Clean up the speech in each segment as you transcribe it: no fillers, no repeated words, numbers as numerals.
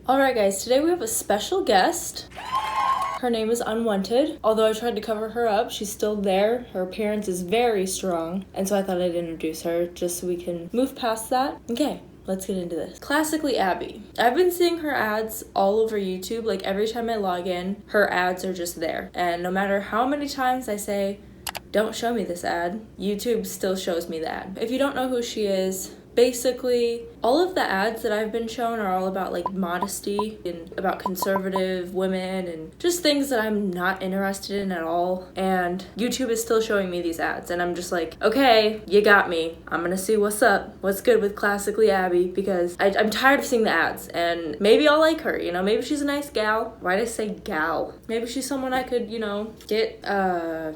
Alright guys, today we have a special guest. Her name is Unwanted. Although I tried to cover her up, she's still there. Her appearance is very strong, and so I thought I'd introduce her just so we can move past that. Okay, let's get into this. Classically Abby. I've been seeing her ads all over YouTube. Like every time I log in, her ads are just there. And no matter how many times I say, don't show me this ad, YouTube still shows me the ad. If you don't know who she is, basically, all of the ads that I've been shown are all about like modesty and about conservative women and just things that I'm not interested in at all. And YouTube is still showing me these ads and I'm just like, okay, you got me. I'm gonna see what's up, what's good with Classically Abby, because I'm tired of seeing the ads and maybe I'll like her, you know, maybe she's a nice gal. Why'd I say gal? Maybe she's someone I could, you know, get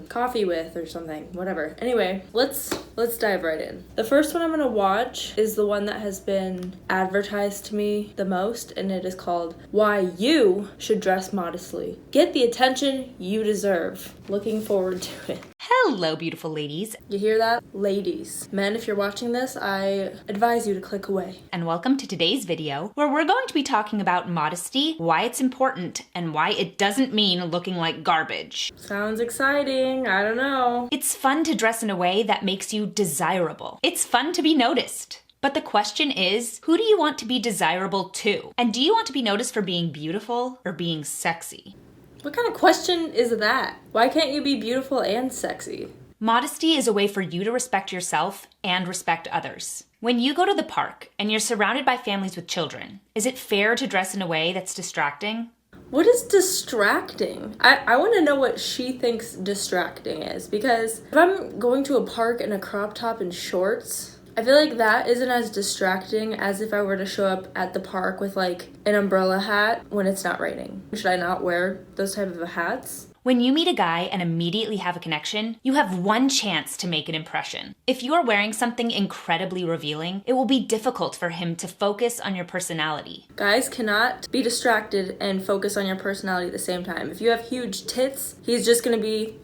coffee with or something, whatever. Anyway, let's dive right in. The first one I'm gonna watch is the one that has been advertised to me the most, and it is called Why You Should Dress Modestly. Get the attention you deserve. Looking forward to it. Hello, beautiful ladies. You hear that? Ladies. Men, if you're watching this, I advise you to click away. And welcome to today's video, where we're going to be talking about modesty, why it's important, and why it doesn't mean looking like garbage. Sounds exciting. I don't know. It's fun to dress in a way that makes you desirable. It's fun to be noticed. But the question is, who do you want to be desirable to? And do you want to be noticed for being beautiful or being sexy? What kind of question is that? Why can't you be beautiful and sexy? Modesty is a way for you to respect yourself and respect others. When you go to the park and you're surrounded by families with children, is it fair to dress in a way that's distracting? What is distracting? I want to know what she thinks distracting is, because if I'm going to a park in a crop top and shorts, I feel like that isn't as distracting as if I were to show up at the park with like an umbrella hat when it's not raining. Should I not wear those type of hats? When you meet a guy and immediately have a connection, you have one chance to make an impression. If you are wearing something incredibly revealing, it will be difficult for him to focus on your personality. Guys cannot be distracted and focus on your personality at the same time. If you have huge tits, he's just gonna be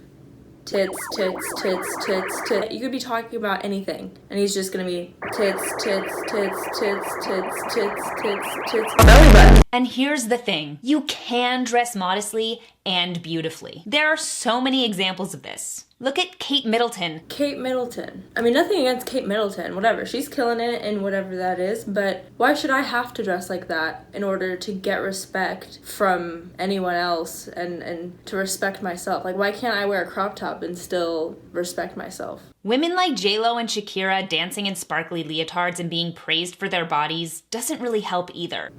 tits, tits, tits, tits, tits. You could be talking about anything, and he's just gonna be tits, tits, tits, tits, tits, tits, tits, tits, belly button. And here's the thing, you can dress modestly and beautifully. There are so many examples of this. Look at Kate Middleton. Kate Middleton. I mean, nothing against Kate Middleton, whatever. She's killing it and whatever that is, but why should I have to dress like that in order to get respect from anyone else and to respect myself? Like, why can't I wear a crop top and still respect myself? Women like J-Lo and Shakira dancing in sparkly leotards and being praised for their bodies doesn't really help either.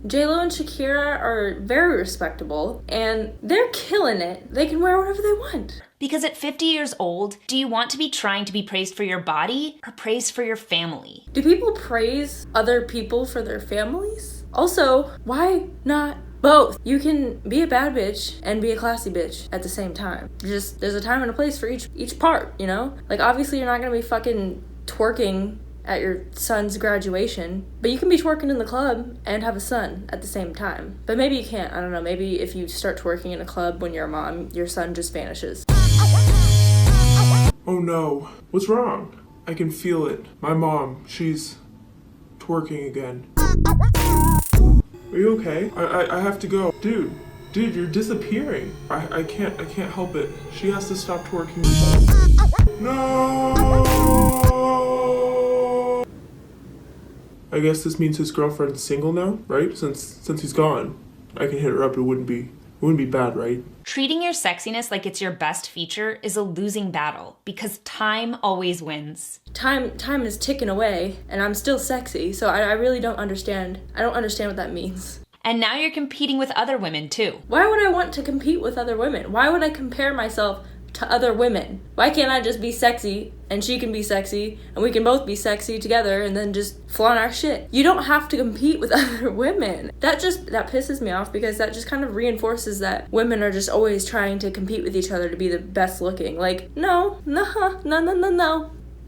J-Lo and Shakira are very respectable, and they're killing it. They can wear whatever they want. Because at 50 years old, do you want to be trying to be praised for your body or praised for your family? Do people praise other people for their families? Also, why not both? You can be a bad bitch and be a classy bitch at the same time. Just, there's a time and a place for each part, you know? Like, obviously you're not gonna be fucking twerking at your son's graduation, but you can be twerking in the club and have a son at the same time. But maybe you can't, I don't know, maybe if you start twerking in a club when you're a mom, your son just vanishes. Oh no, what's wrong? I can feel it. My mom, she's twerking again. Are you okay? I have to go. Dude, you're disappearing. I can't help it. She has to stop twerking. No! I guess this means his girlfriend's single now, right? Since he's gone, I can hit her up. It wouldn't be bad, right? Treating your sexiness like it's your best feature is a losing battle because time always wins. Time is ticking away and I'm still sexy, so I really don't understand. I don't understand what that means. And now you're competing with other women too. Why would I want to compete with other women? Why would I compare myself to other women? Why can't I just be sexy and she can be sexy and we can both be sexy together and then just flaunt our shit? You don't have to compete with other women. That pisses me off because that just kind of reinforces that women are just always trying to compete with each other to be the best looking. Like, no.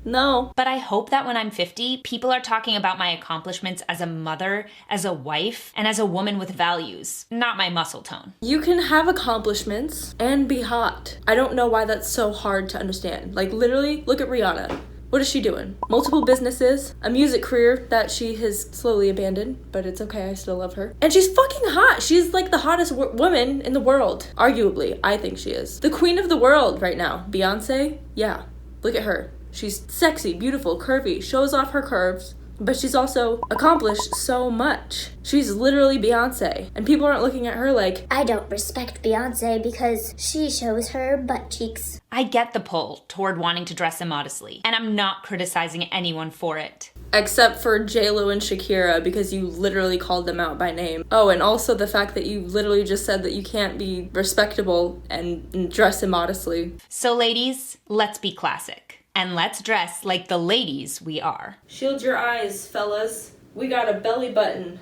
No. But I hope that when I'm 50, people are talking about my accomplishments as a mother, as a wife, and as a woman with values, not my muscle tone. You can have accomplishments and be hot. I don't know why that's so hard to understand. Like, literally, look at Rihanna. What is she doing? Multiple businesses, a music career that she has slowly abandoned, but it's okay, I still love her. And she's fucking hot. She's like the hottest woman in the world. Arguably, I think she is. The queen of the world right now. Beyonce? Yeah, look at her. She's sexy, beautiful, curvy, shows off her curves, but she's also accomplished so much. She's literally Beyonce, and people aren't looking at her like, I don't respect Beyonce because she shows her butt cheeks. I get the pull toward wanting to dress immodestly, and I'm not criticizing anyone for it. except for JLo and Shakira, because you literally called them out by name. Oh, and also the fact that you literally just said that you can't be respectable and dress immodestly. So ladies, let's be classic. And let's dress like the ladies we are. Shield your eyes, fellas. We got a belly button.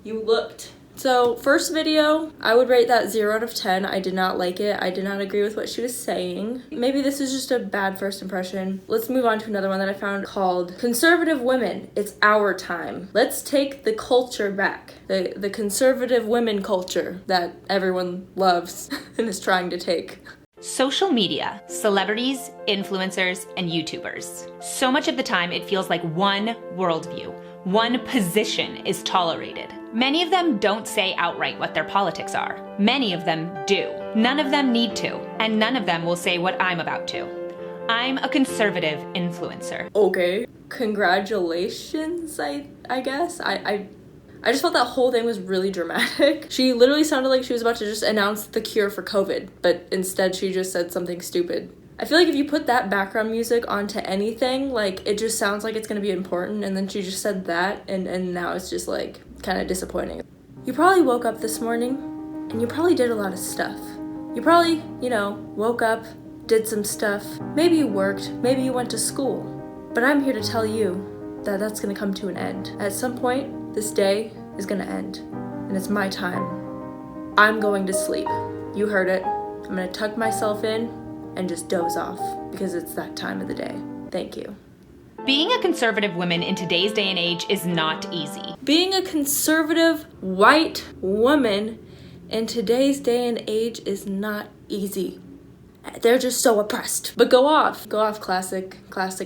You looked. So, first video, I would rate that 0 out of 10. I did not like it. I did not agree with what she was saying. Maybe this is just a bad first impression. Let's move on to another one that I found called Conservative Women, It's Our Time. Let's take the culture back. The conservative women culture that everyone loves and is trying to take. Social media, celebrities, influencers, and YouTubers. So much of the time it feels like one worldview, one position is tolerated. Many of them don't say outright what their politics are. Many of them do. None of them need to, and none of them will say what I'm about to. I'm a conservative influencer. Okay. Congratulations, I guess. I just felt that whole thing was really dramatic. She literally sounded like she was about to just announce the cure for COVID, but instead she just said something stupid. I feel like if you put that background music onto anything, like, it just sounds like it's gonna be important, and then she just said that, and now it's just, like, kind of disappointing. You probably woke up this morning, and you probably did a lot of stuff. You probably, woke up, did some stuff. Maybe you worked, maybe you went to school. But I'm here to tell you that that's gonna come to an end. At some point, this day is gonna end, and it's my time. I'm going to sleep. You heard it. I'm gonna tuck myself in and just doze off because it's that time of the day. Thank you. Being a conservative woman in today's day and age is not easy. Being a conservative white woman in today's day and age is not easy. They're just so oppressed. But go off, classic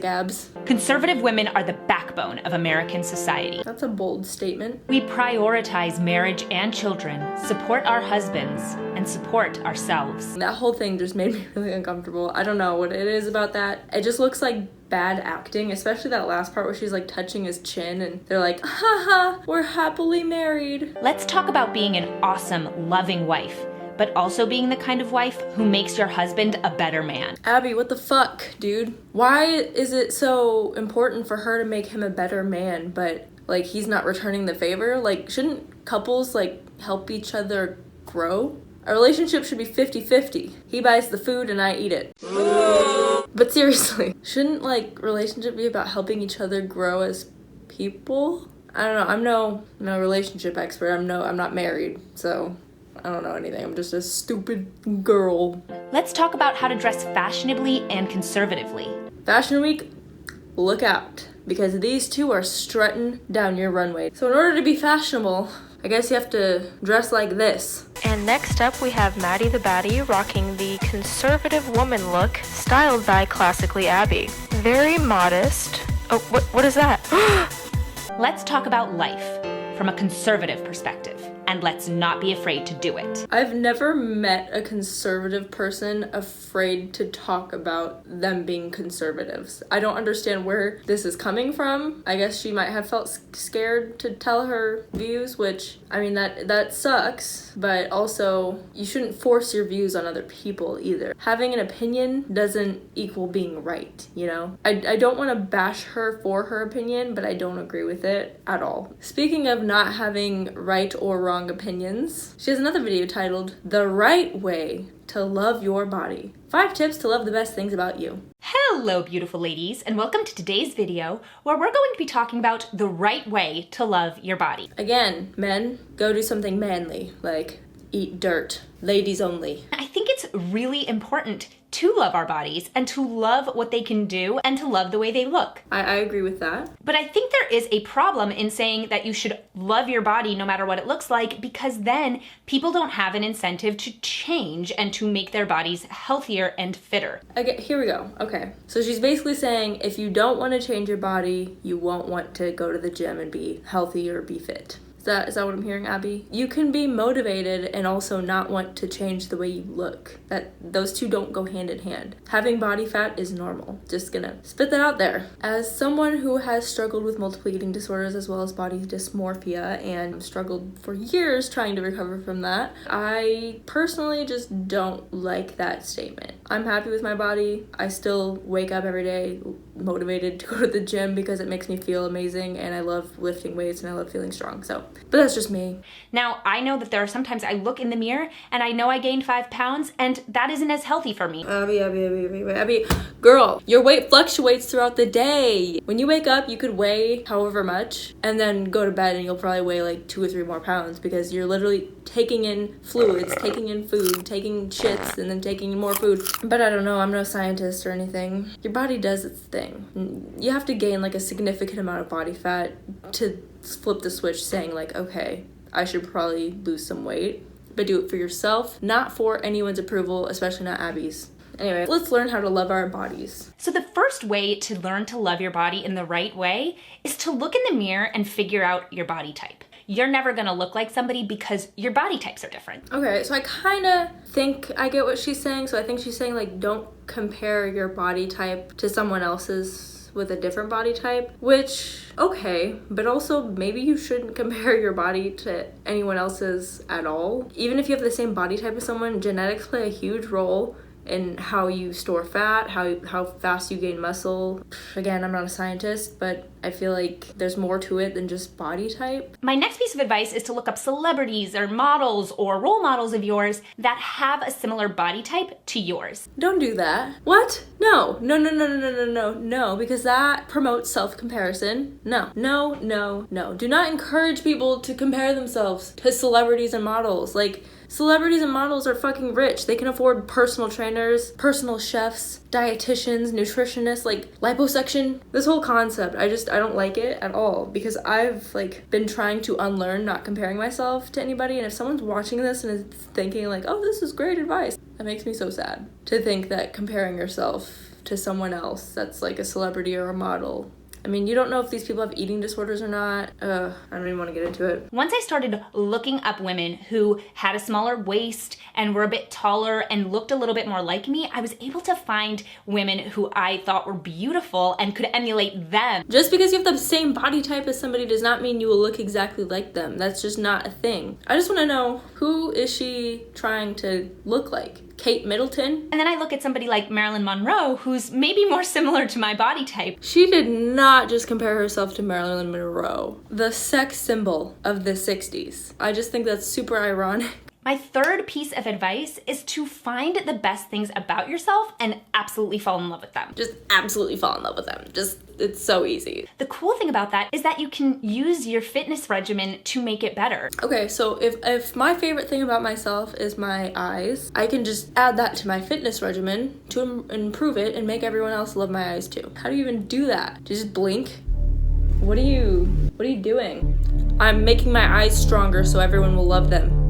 abs. Conservative women are the backbone of American society. That's a bold statement. We prioritize marriage and children, support our husbands, and support ourselves. That whole thing just made me really uncomfortable. I don't know what it is about that. It just looks like bad acting, especially that last part where she's like touching his chin and they're like, haha, we're happily married. Let's talk about being an awesome, loving wife, but also being the kind of wife who makes your husband a better man. Abby, what the fuck, dude? Why is it so important for her to make him a better man, but like he's not returning the favor? Like, shouldn't couples like help each other grow? A relationship should be 50-50. He buys the food and I eat it. But seriously, shouldn't like relationship be about helping each other grow as people? I don't know. I'm no relationship expert. I'm not married, so I don't know anything. I'm just a stupid girl. Let's talk about how to dress fashionably and conservatively. Fashion Week, look out, because these two are strutting down your runway. So in order to be fashionable, I guess you have to dress like this. And next up we have Maddie the Baddie rocking the conservative woman look styled by Classically Abby. Very modest. Oh, what is that? Let's talk about life from a conservative perspective, and let's not be afraid to do it. I've never met a conservative person afraid to talk about them being conservatives. I don't understand where this is coming from. I guess she might have felt scared to tell her views, which, I mean, that sucks, but also you shouldn't force your views on other people either. Having an opinion doesn't equal being right, you know? I don't want to bash her for her opinion, but I don't agree with it at all. Speaking of not having right or wrong opinions, she has another video titled The Right Way to Love Your Body. 5 tips to love the best things about you. Hello, beautiful ladies, and welcome to today's video where we're going to be talking about the right way to love your body. Again, men, go do something manly, like eat dirt. Ladies only. I think it's really important to love our bodies and to love what they can do and to love the way they look. I agree with that. But I think there is a problem in saying that you should love your body no matter what it looks like, because then people don't have an incentive to change and to make their bodies healthier and fitter. Okay, here we go. Okay. So she's basically saying if you don't want to change your body, you won't want to go to the gym and be healthy or be fit. Is that what I'm hearing, Abby? You can be motivated and also not want to change the way you look. Those two don't go hand in hand. Having body fat is normal. Just gonna spit that out there. As someone who has struggled with multiple eating disorders as well as body dysmorphia and struggled for years trying to recover from that, I personally just don't like that statement. I'm happy with my body. I still wake up every day motivated to go to the gym because it makes me feel amazing, and I love lifting weights and I love feeling strong. But that's just me. Now, I know that there are sometimes I look in the mirror and I know I gained 5 pounds, and that isn't as healthy for me. Abby, girl, your weight fluctuates throughout the day. When you wake up, you could weigh however much and then go to bed and you'll probably weigh like 2 or 3 more pounds because you're literally taking in fluids, taking in food, taking shits, and then taking in more food. But I don't know, I'm no scientist or anything. Your body does its thing. You have to gain like a significant amount of body fat to flip the switch saying like, okay, I should probably lose some weight. But do it for yourself, not for anyone's approval, especially not Abby's. Anyway, let's learn how to love our bodies. So the first way to learn to love your body in the right way is to look in the mirror and figure out your body type. You're never gonna look like somebody because your body types are different. Okay, so I kind of think I get what she's saying. So I think she's saying like, don't compare your body type to someone else's with a different body type, which, okay, but also maybe you shouldn't compare your body to anyone else's at all. Even if you have the same body type as someone, genetics play a huge role in how you store fat, how fast you gain muscle. Again, I'm not a scientist, but I feel like there's more to it than just body type. My next piece of advice is to look up celebrities or models or role models of yours that have a similar body type to yours. Don't do that. What? No, because that promotes self-comparison. No. Do not encourage people to compare themselves to celebrities and models. Like, celebrities and models are fucking rich. They can afford personal trainers, personal chefs, dietitians, nutritionists, like liposuction. This whole concept, I don't like it at all, because I've like been trying to unlearn not comparing myself to anybody, and if someone's watching this and is thinking like, oh, this is great advice, that makes me so sad to think that comparing yourself to someone else that's like a celebrity or a model. I mean, you don't know if these people have eating disorders or not. I don't even want to get into it. Once I started looking up women who had a smaller waist and were a bit taller and looked a little bit more like me, I was able to find women who I thought were beautiful and could emulate them. Just because you have the same body type as somebody does not mean you will look exactly like them. That's just not a thing. I just want to know, who is she trying to look like? Kate Middleton? And then I look at somebody like Marilyn Monroe, who's maybe more similar to my body type. She did not just compare herself to Marilyn Monroe, the sex symbol of the 60s. I just think that's super ironic. My third piece of advice is to find the best things about yourself and absolutely fall in love with them. Just absolutely fall in love with them. It's so easy. The cool thing about that is that you can use your fitness regimen to make it better. Okay, so if my favorite thing about myself is my eyes, I can just add that to my fitness regimen to improve it and make everyone else love my eyes too. How do you even do that? Just blink? What are you doing? I'm making my eyes stronger so everyone will love them.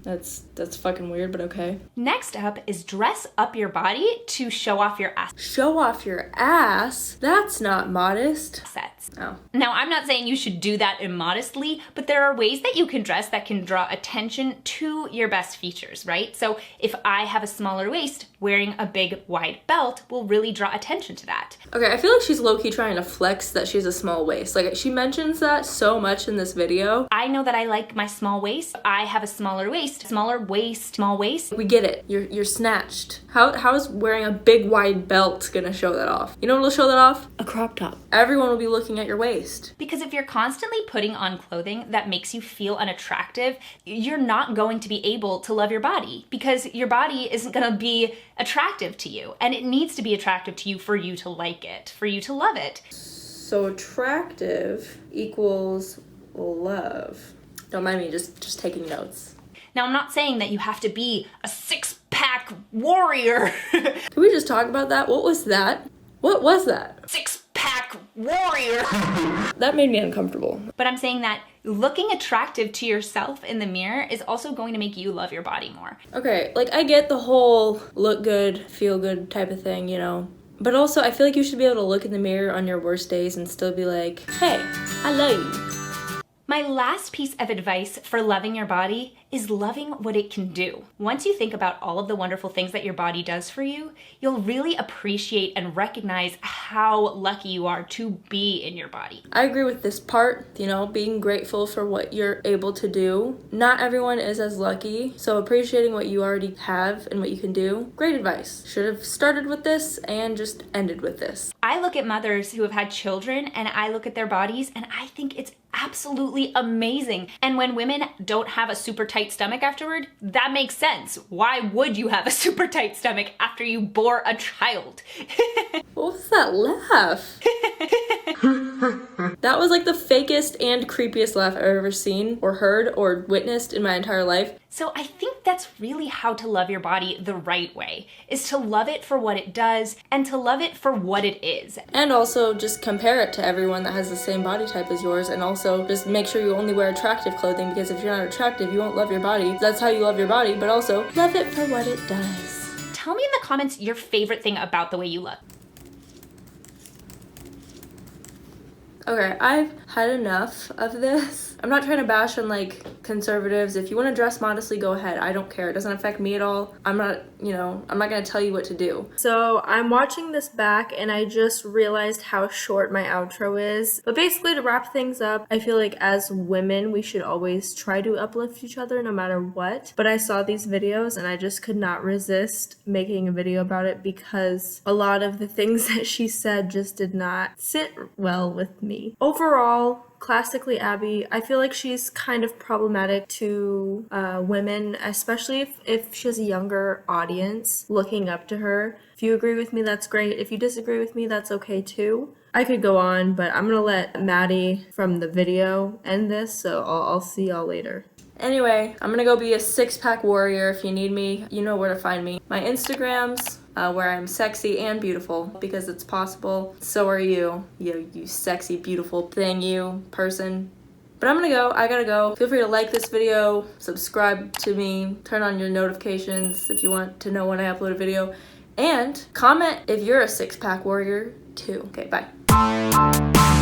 That's fucking weird, but okay. Next up is dress up your body to show off your ass. Show off your ass? That's not modest. Sets. Oh. Now, I'm not saying you should do that immodestly, but there are ways that you can dress that can draw attention to your best features, right? So if I have a smaller waist, wearing a big wide belt will really draw attention to that. Okay, I feel like she's low-key trying to flex that she has a small waist. Like, she mentions that so much in this video. I know that I like my small waist. I have a smaller waist. Smaller waist, small waist. We get it. You're snatched. How is wearing a big wide belt gonna show that off? You know what'll show that off? A crop top. Everyone will be looking at your waist. Because if you're constantly putting on clothing that makes you feel unattractive, you're not going to be able to love your body, because your body isn't gonna be attractive to you, and it needs to be attractive to you for you to like it, for you to love it. So attractive equals love. Don't mind me just taking notes. Now, I'm not saying that you have to be a six-pack six-pack warrior. Can we just talk about that? What was that? What was that? Six-pack warrior. That made me uncomfortable. But I'm saying that looking attractive to yourself in the mirror is also going to make you love your body more. Okay, like I get the whole look good, feel good type of thing, you know. But also, I feel like you should be able to look in the mirror on your worst days and still be like, hey, I love you. My last piece of advice for loving your body is loving what it can do. Once you think about all of the wonderful things that your body does for you, you'll really appreciate and recognize how lucky you are to be in your body. I agree with this part, you know, being grateful for what you're able to do. Not everyone is as lucky, so appreciating what you already have and what you can do. Great advice. Should have started with this and just ended with this. I look at mothers who have had children and I look at their bodies and I think it's absolutely amazing. And when women don't have a super tight stomach afterward, that makes sense. Why would you have a super tight stomach after you bore a child? What was that laugh? That was like the fakest and creepiest laugh I've ever seen or heard or witnessed in my entire life. So I think that's really how to love your body the right way, is to love it for what it does and to love it for what it is. And also just compare it to everyone that has the same body type as yours, and also just make sure you only wear attractive clothing, because if you're not attractive, you won't love your body. That's how you love your body, but also love it for what it does. Tell me in the comments your favorite thing about the way you look. Okay, I've had enough of this. I'm not trying to bash on like conservatives. If you want to dress modestly, go ahead. I don't care. It doesn't affect me at all. I'm not gonna tell you what to do. So I'm watching this back and I just realized how short my outro is. But basically, to wrap things up, I feel like as women, we should always try to uplift each other no matter what. But I saw these videos and I just could not resist making a video about it, because a lot of the things that she said just did not sit well with me. Overall, classically Abby, I feel like she's kind of problematic to women, especially if she has a younger audience looking up to her. If you agree with me, that's great. If you disagree with me, that's okay too. I could go on, but I'm gonna let Maddie from the video end this, so I'll see y'all later. Anyway, I'm gonna go be a six-pack warrior. If you need me, you know where to find me. My Instagrams, where I'm sexy and beautiful, because it's possible. So are you sexy, beautiful thing, you person. But I'm gonna go, I gotta go. Feel free to like this video, subscribe to me, turn on your notifications if you want to know when I upload a video, and comment if you're a six-pack warrior too. Okay, bye.